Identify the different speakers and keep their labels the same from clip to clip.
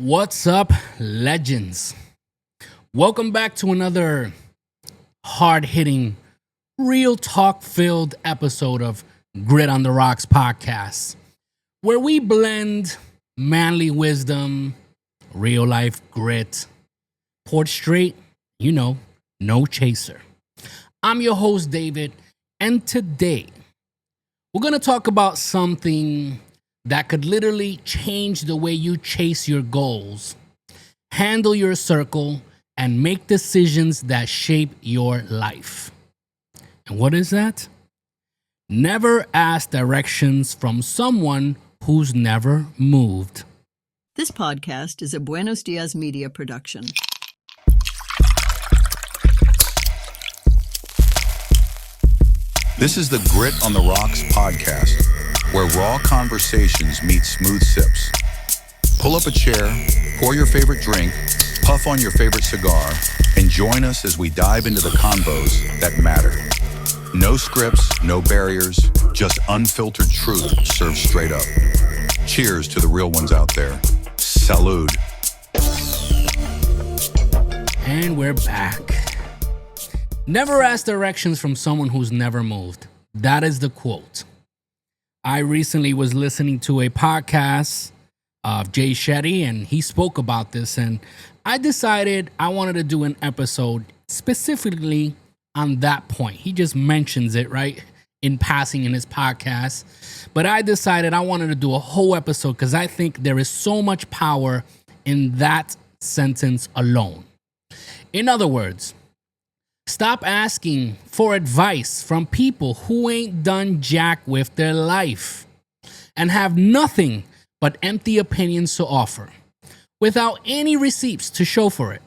Speaker 1: What's up, legends? Welcome back to another hard-hitting, real talk-filled episode of Grit on the Rocks podcast, where we blend manly wisdom, real-life grit, poured straight, no chaser. I'm your host, David, and today we're going to talk about something that could literally change the way you chase your goals, handle your circle, and make decisions that shape your life. And what is that? Never ask directions from someone who's never moved.
Speaker 2: This podcast is a Buenos Dias Media production.
Speaker 3: This is the Grit on the Rocks podcast, where raw conversations meet smooth sips. Pull up a chair, pour your favorite drink, puff on your favorite cigar, and join us as we dive into the convos that matter. No scripts, no barriers, just unfiltered truth served straight up. Cheers to the real ones out there. Salud.
Speaker 1: And we're back. Never ask directions from someone who's never moved. That is the quote. I recently was listening to a podcast of Jay Shetty, and he spoke about this, and I decided I wanted to do an episode specifically on that point. He just mentions it, right, in passing in his podcast, but I decided I wanted to do a whole episode because I think there is so much power in that sentence alone. In other words, stop asking for advice from people who ain't done jack with their life and have nothing but empty opinions to offer, without any receipts to show for it.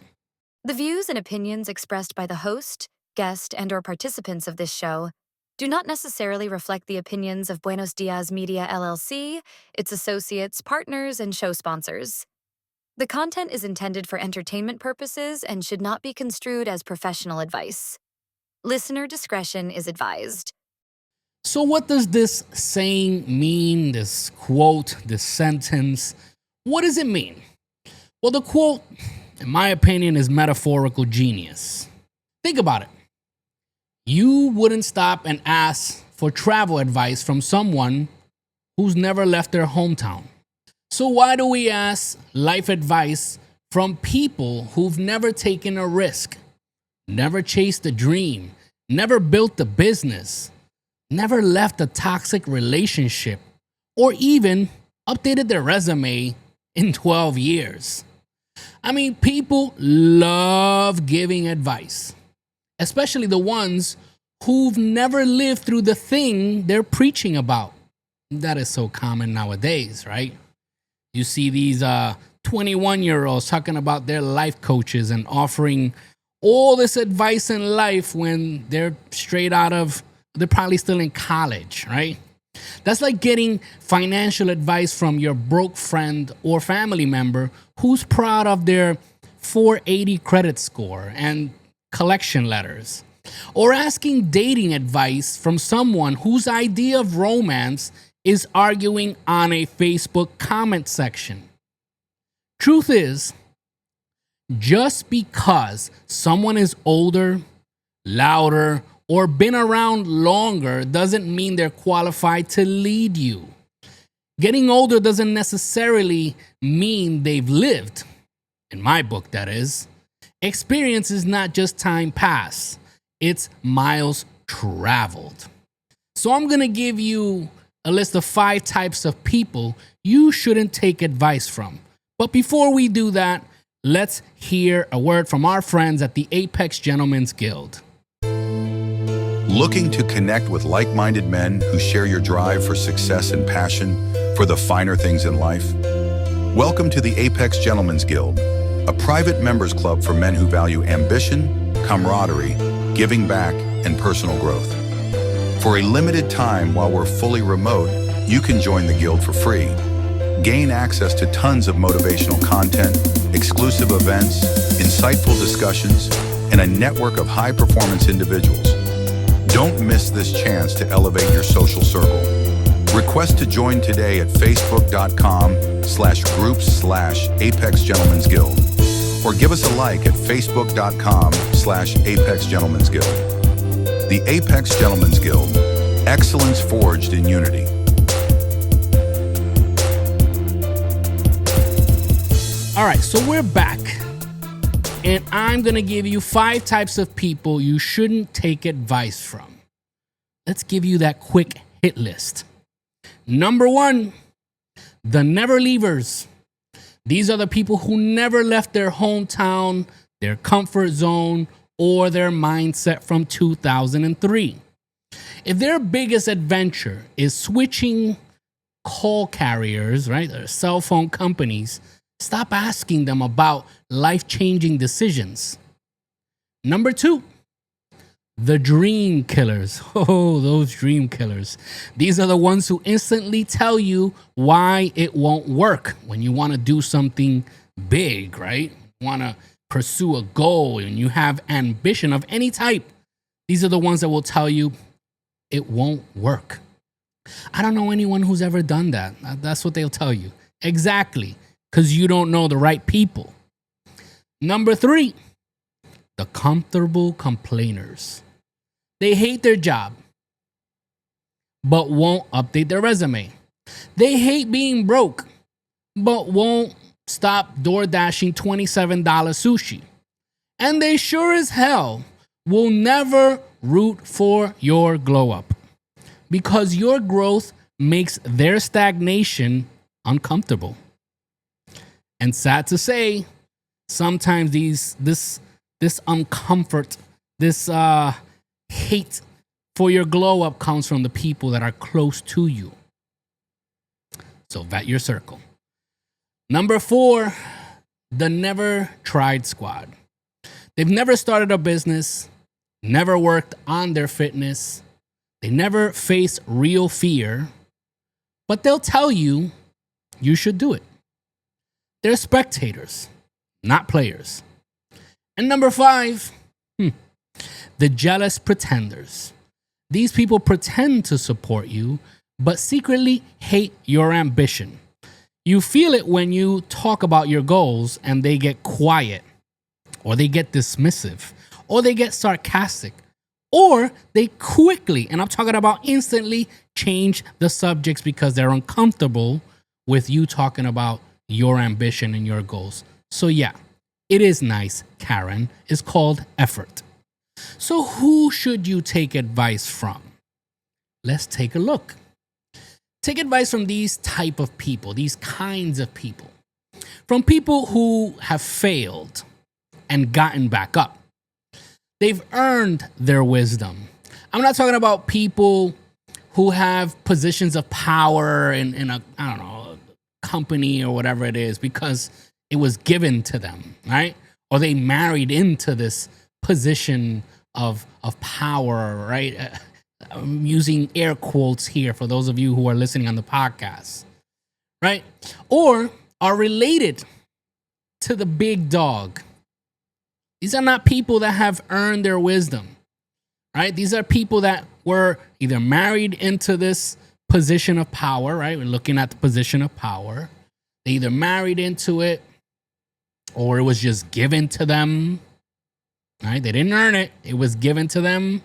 Speaker 4: The views and opinions expressed by the host, guest, and/or participants of this show do not necessarily reflect the opinions of Buenos Dias Media LLC, its associates, partners, and show sponsors. The content is intended for entertainment purposes and should not be construed as professional advice. Listener discretion is advised.
Speaker 1: So what does this saying mean, this quote, this sentence? What does it mean? Well, the quote, in my opinion, is metaphorical genius. Think about it. You wouldn't stop and ask for travel advice from someone who's never left their hometown. So why do we ask life advice from people who've never taken a risk, never chased a dream, never built a business, never left a toxic relationship, or even updated their resume in 12 years? I mean, people love giving advice, especially the ones who've never lived through the thing they're preaching about. That is so common nowadays, right? You see these 21-year-olds talking about their life coaches and offering all this advice in life when they're they're probably still in college, right? That's like getting financial advice from your broke friend or family member who's proud of their 480 credit score and collection letters. Or asking dating advice from someone whose idea of romance is arguing on a Facebook comment section. Truth is, just because someone is older, louder, or been around longer doesn't mean they're qualified to lead you. Getting older doesn't necessarily mean they've lived. In my book, that is. Experience is not just time passed, it's miles traveled. So I'm going to give you a list of 5 types of people you shouldn't take advice from. But before we do that, let's hear a word from our friends at the Apex Gentlemen's Guild.
Speaker 3: Looking to connect with like-minded men who share your drive for success and passion for the finer things in life? Welcome to the Apex Gentlemen's Guild, a private members club for men who value ambition, camaraderie, giving back, and personal growth. For a limited time while we're fully remote, you can join the guild for free. Gain access to tons of motivational content, exclusive events, insightful discussions, and a network of high-performance individuals. Don't miss this chance to elevate your social circle. Request to join today at facebook.com/groups/Apex Gentlemen's Guild, or give us a like at facebook.com/Apex Gentlemen's Guild. The Apex Gentlemen's Guild, excellence forged in unity.
Speaker 1: All right, so we're back, and I'm going to give you 5 types of people you shouldn't take advice from. Let's give you that quick hit list. Number 1, the never leavers. These are the people who never left their hometown, their comfort zone, or their mindset from 2003. If their biggest adventure is switching call carriers, right, or cell phone companies, stop asking them about life-changing decisions. Number 2, the dream killers. Oh, those dream killers. These are the ones who instantly tell you why it won't work when you want to do something big, right? Want to pursue a goal and you have ambition of any type. These are the ones that will tell you it won't work. I don't know anyone who's ever done that. That's what they'll tell you. Exactly, because you don't know the right people. Number 3, the comfortable complainers. They hate their job, but won't update their resume. They hate being broke, but won't stop door dashing $27 sushi. And they sure as hell will never root for your glow up, because your growth makes their stagnation uncomfortable. And sad to say, sometimes this uncomfort, this hate for your glow up comes from the people that are close to you. So vet your circle. Number 4, the never tried squad. They've never started a business, never worked on their fitness. They never face real fear, but they'll tell you you should do it. They're spectators, not players. And number 5, the jealous pretenders. These people pretend to support you, but secretly hate your ambition. You feel it when you talk about your goals and they get quiet, or they get dismissive, or they get sarcastic, or they quickly, and I'm talking about instantly, change the subjects because they're uncomfortable with you talking about your ambition and your goals. So yeah, it is nice, Karen. It's called effort. So who should you take advice from? Let's take a look. Take advice from these type of people, these kinds of people. From people who have failed and gotten back up. They've earned their wisdom. I'm not talking about people who have positions of power in a, I don't know, a company or whatever it is because it was given to them, right? Or they married into this position of power, right? I'm using air quotes here for those of you who are listening on the podcast, right? Or are related to the big dog. These are not people that have earned their wisdom, right? These are people that were either married into this position of power, right? We're looking at the position of power. They either married into it or it was just given to them, right? They didn't earn it. It was given to them.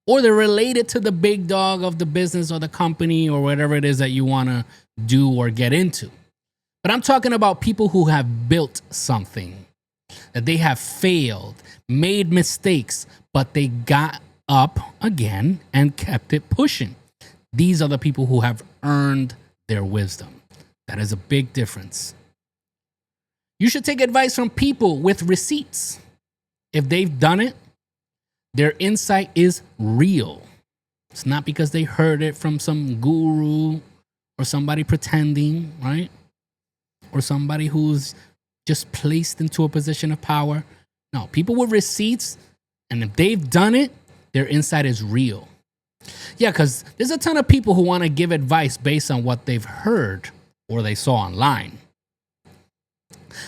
Speaker 1: Or they're related to the big dog of the business or the company or whatever it is that you want to do or get into. But I'm talking about people who have built something, that they have failed, made mistakes, but they got up again and kept it pushing. These are the people who have earned their wisdom. That is a big difference. You should take advice from people with receipts. If they've done it, their insight is real. It's not because they heard it from some guru or somebody pretending, right? Or somebody who's just placed into a position of power. No, people with receipts, and if they've done it, their insight is real. Yeah, because there's a ton of people who want to give advice based on what they've heard or they saw online.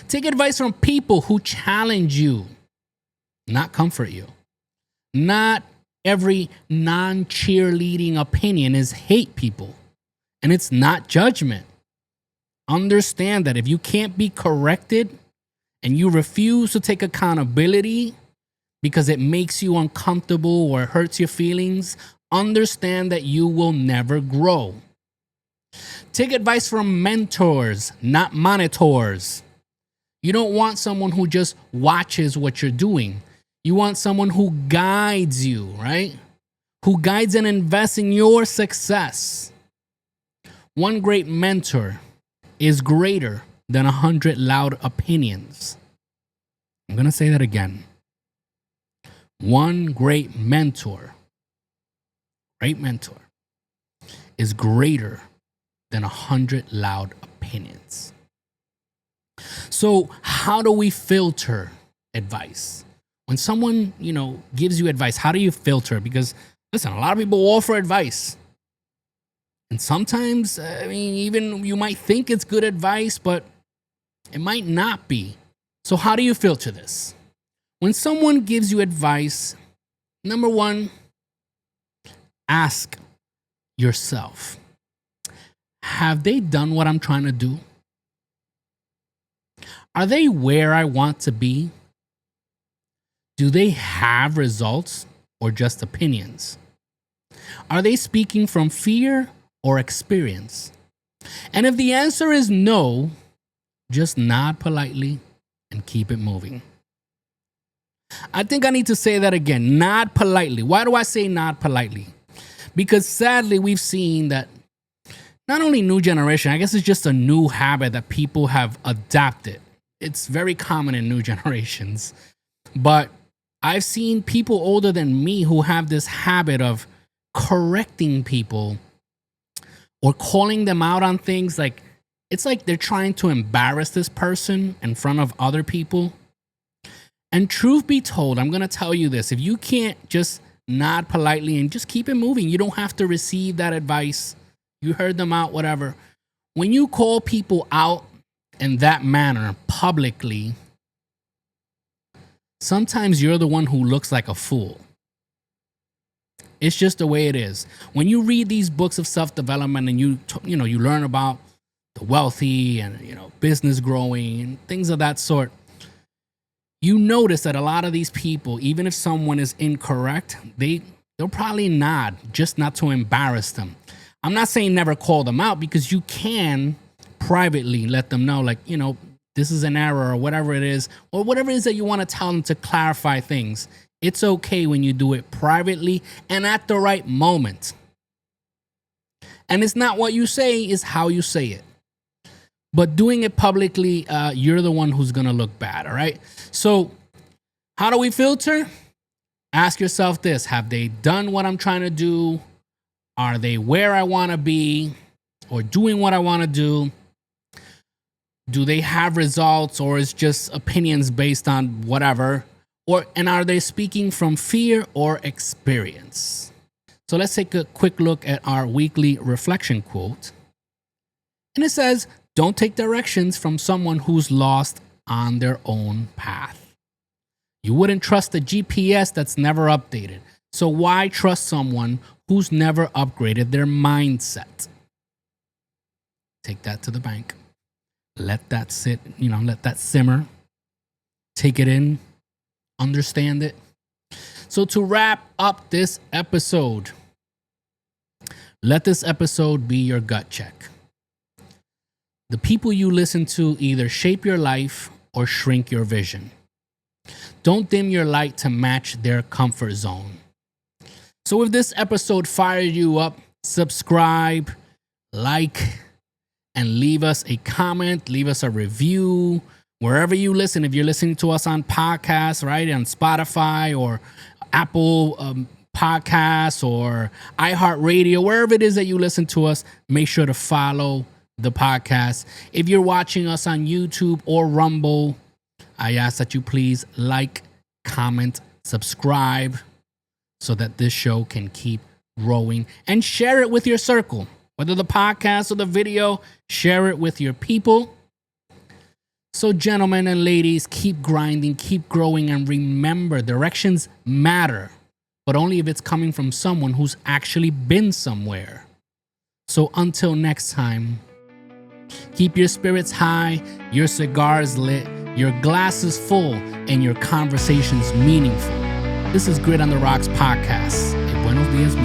Speaker 1: Take advice from people who challenge you, not comfort you. Not every non-cheerleading opinion is hate, people. And it's not judgment. Understand that if you can't be corrected and you refuse to take accountability because it makes you uncomfortable or hurts your feelings, understand that you will never grow. Take advice from mentors, not monitors. You don't want someone who just watches what you're doing. You want someone who guides you, right? Who guides and invests in your success. One great mentor is greater than 100 loud opinions. I'm going to say that again. One great mentor is greater than 100 loud opinions. So how do we filter advice? When someone, gives you advice, how do you filter? Because listen, a lot of people offer advice. And sometimes, even you might think it's good advice, but it might not be. So how do you filter this? When someone gives you advice, number one, ask yourself, have they done what I'm trying to do? Are they where I want to be? Do they have results or just opinions? Are they speaking from fear or experience? And if the answer is no, just nod politely and keep it moving. I think I need to say that again. Nod politely. Why do I say nod politely? Because sadly, we've seen that not only new generation, I guess it's just a new habit that people have adopted. It's very common in new generations. But I've seen people older than me who have this habit of correcting people or calling them out on things. Like, it's like they're trying to embarrass this person in front of other people. And truth be told, I'm going to tell you this. If you can't just nod politely and just keep it moving, you don't have to receive that advice. You heard them out, whatever. When you call people out in that manner publicly, sometimes you're the one who looks like a fool. It's just the way it is. When you read these books of self-development and you learn about the wealthy and business growing and things of that sort, you notice that a lot of these people, even if someone is incorrect, they'll probably nod just not to embarrass them. I'm not saying never call them out, because you can privately let them know, like, this is an error or whatever it is, or whatever it is that you want to tell them to clarify things. It's okay when you do it privately and at the right moment. And it's not what you say, it's how you say it. But doing it publicly, you're the one who's going to look bad, all right? So how do we filter? Ask yourself this. Have they done what I'm trying to do? Are they where I want to be or doing what I want to do? Do they have results, or is just opinions based on whatever? And are they speaking from fear or experience? So let's take a quick look at our weekly reflection quote. And it says, don't take directions from someone who's lost on their own path. You wouldn't trust a GPS that's never updated. So why trust someone who's never upgraded their mindset? Take that to the bank. Let that sit, let that simmer. Take it in. Understand it. So to wrap up this episode, let this episode be your gut check. The people you listen to either shape your life or shrink your vision. Don't dim your light to match their comfort zone. So if this episode fired you up, subscribe, like, and leave us a comment, leave us a review, wherever you listen. If you're listening to us on podcasts, right, on Spotify or Apple Podcasts or iHeartRadio, wherever it is that you listen to us, make sure to follow the podcast. If you're watching us on YouTube or Rumble, I ask that you please like, comment, subscribe, so that this show can keep growing, and share it with your circle. Whether the podcast or the video, share it with your people. So gentlemen and ladies, keep grinding, keep growing, and remember, directions matter, but only if it's coming from someone who's actually been somewhere. So until next time, keep your spirits high, your cigars lit, your glasses full, and your conversations meaningful. This is Grit on the Rocks podcast, a Buenos Dias